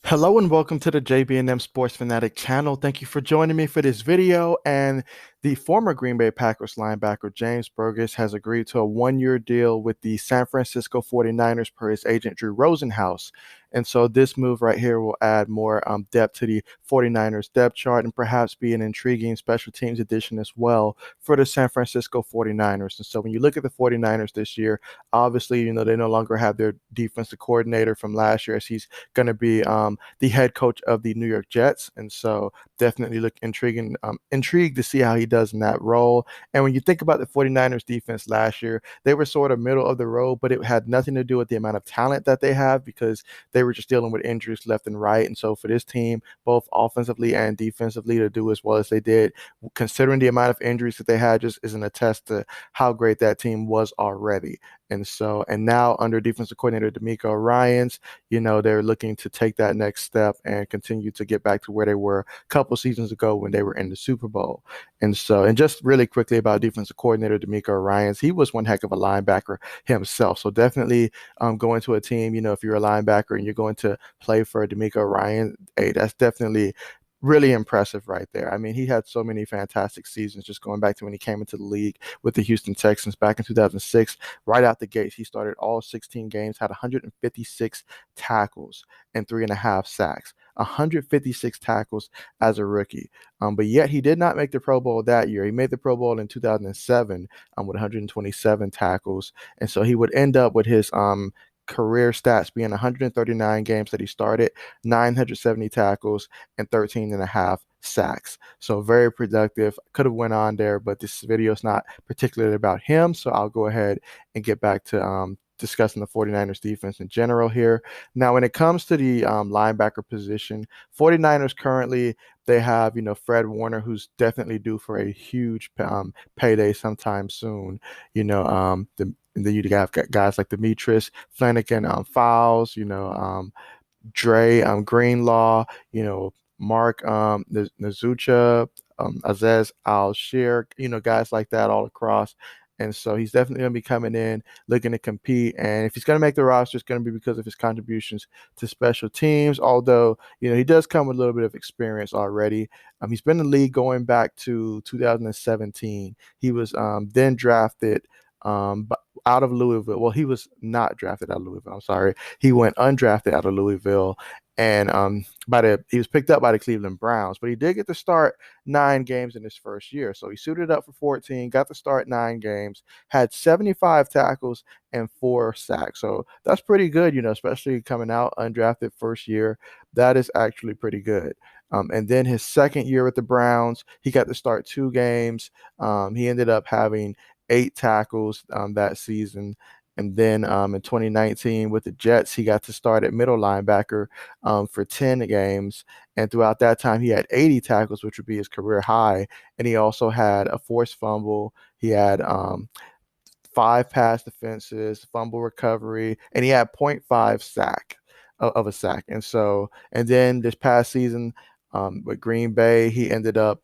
Hello and welcome to the JB&M Sports Fanatic channel. Thank you for joining me for this video. And the former Green Bay Packers linebacker James Burgess has agreed to a one-year deal with the San Francisco 49ers per his agent Drew Rosenhaus. And so this move right here will add more depth to the 49ers depth chart and perhaps be an intriguing special teams addition as well for the San Francisco 49ers. And so when you look at the 49ers this year, obviously, they no longer have their defensive coordinator from last year as he's going to be the head coach of the New York Jets, and so definitely look intrigued to see how he does in that role. And when you think about the 49ers defense last year, they were sort of middle of the road, but it had nothing to do with the amount of talent that they have because they were just dealing with injuries left and right. And so for this team, both offensively and defensively, to do as well as they did, considering the amount of injuries that they had, just isn't a test to how great that team was already. And now under defensive coordinator D'Amico Ryans, they're looking to take that next step and continue to get back to where they were a couple seasons ago when they were in the Super Bowl. And just really quickly about defensive coordinator D'Amico Ryans, he was one heck of a linebacker himself. So definitely going to a team, if you're a linebacker and you're going to play for D'Amico Ryan, hey, that's definitely really impressive right there. I mean, he had so many fantastic seasons just going back to when he came into the league with the Houston Texans back in 2006. Right out the gates, he started all 16 games, had 156 tackles and 3.5 sacks. 156 tackles as a rookie. But yet he did not make the Pro Bowl that year. He made the Pro Bowl in 2007 with 127 tackles. And so he would end up with his career stats being 139 games that he started, 970 tackles, and 13 and a half sacks. So very productive. Could have went on there, but this video is not particularly about him. So I'll go ahead and get back to discussing the 49ers defense in general here. Now, when it comes to the linebacker position, 49ers currently, they have, Fred Warner, who's definitely due for a huge payday sometime soon. And then you have guys like Demetrius Flanagan, Fowles, Dre, Greenlaw, Mark Nazucha, Azez Al-Shir, guys like that all across. And so he's definitely going to be coming in looking to compete. And if he's going to make the roster, it's going to be because of his contributions to special teams. Although, he does come with a little bit of experience already. He's been in the league going back to 2017. He was then drafted out of Louisville. Well, he was not drafted out of Louisville. I'm sorry. He went undrafted out of Louisville, and he was picked up by the Cleveland Browns. But he did get to start 9 games in his first year, so he suited up for 14, got to start 9 games, had 75 tackles and 4 sacks. So that's pretty good, especially coming out undrafted first year. That is actually pretty good. And then his second year with the Browns, he got to start 2 games. He ended up having 8 tackles that season. And then in 2019 with the Jets, he got to start at middle linebacker for 10 games. And throughout that time, he had 80 tackles, which would be his career high. And he also had a forced fumble. He had 5 pass defenses, fumble recovery, and he had .5 sack of a sack. And then this past season with Green Bay, he ended up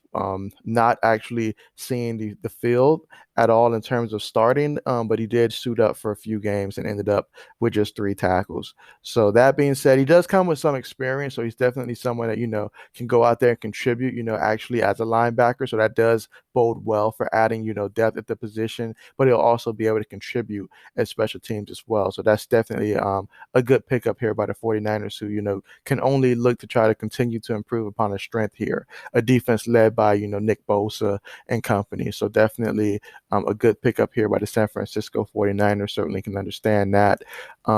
not actually seeing the field at all in terms of starting, but he did suit up for a few games and ended up with just 3 tackles. So that being said, he does come with some experience, so he's definitely someone that can go out there and contribute, actually as a linebacker. So that does bode well for adding, depth at the position, but he'll also be able to contribute as special teams as well. So that's definitely a good pickup here by the 49ers, who, can only look to try to continue to improve upon their strength here. A defense led by, Nick Bosa and company. So definitely a good pickup here by the San Francisco 49ers. Certainly can understand that.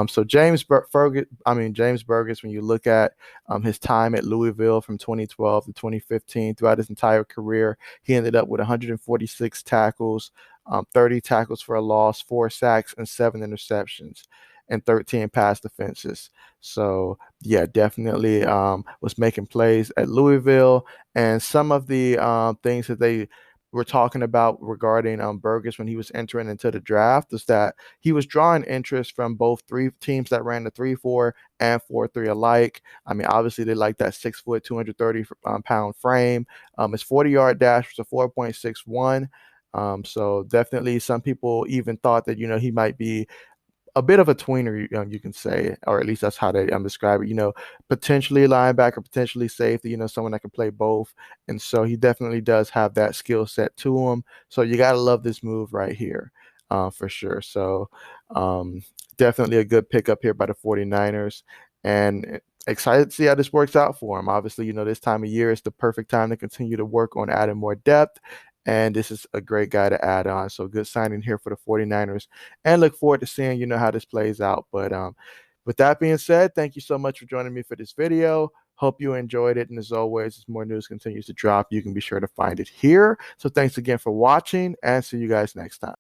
So James Burgess, when you look at his time at Louisville from 2012 to 2015, throughout his entire career, he ended up with 146 tackles, 30 tackles for a loss, 4 sacks, and 7 interceptions, and 13 pass defenses. So yeah, definitely was making plays at Louisville. And some of the things that they were talking about regarding Burgess when he was entering into the draft is that he was drawing interest from both three teams that ran the 3-4 and 4-3 alike. I mean, obviously they like that 6 foot, 230 pound frame. His 40-yard dash was a 4.61. So definitely some people even thought that, he might be a bit of a tweener, you can say, or at least that's how they describe it. Potentially a linebacker, potentially safety. Someone that can play both, and so he definitely does have that skill set to him. So you gotta love this move right here, for sure. So um, definitely a good pickup here by the 49ers, and excited to see how this works out for him. Obviously, this time of year is the perfect time to continue to work on adding more depth. And this is a great guy to add on. So good signing here for the 49ers, and look forward to seeing, how this plays out. But with that being said, thank you so much for joining me for this video. Hope you enjoyed it. And as always, as more news continues to drop, you can be sure to find it here. So thanks again for watching, and see you guys next time.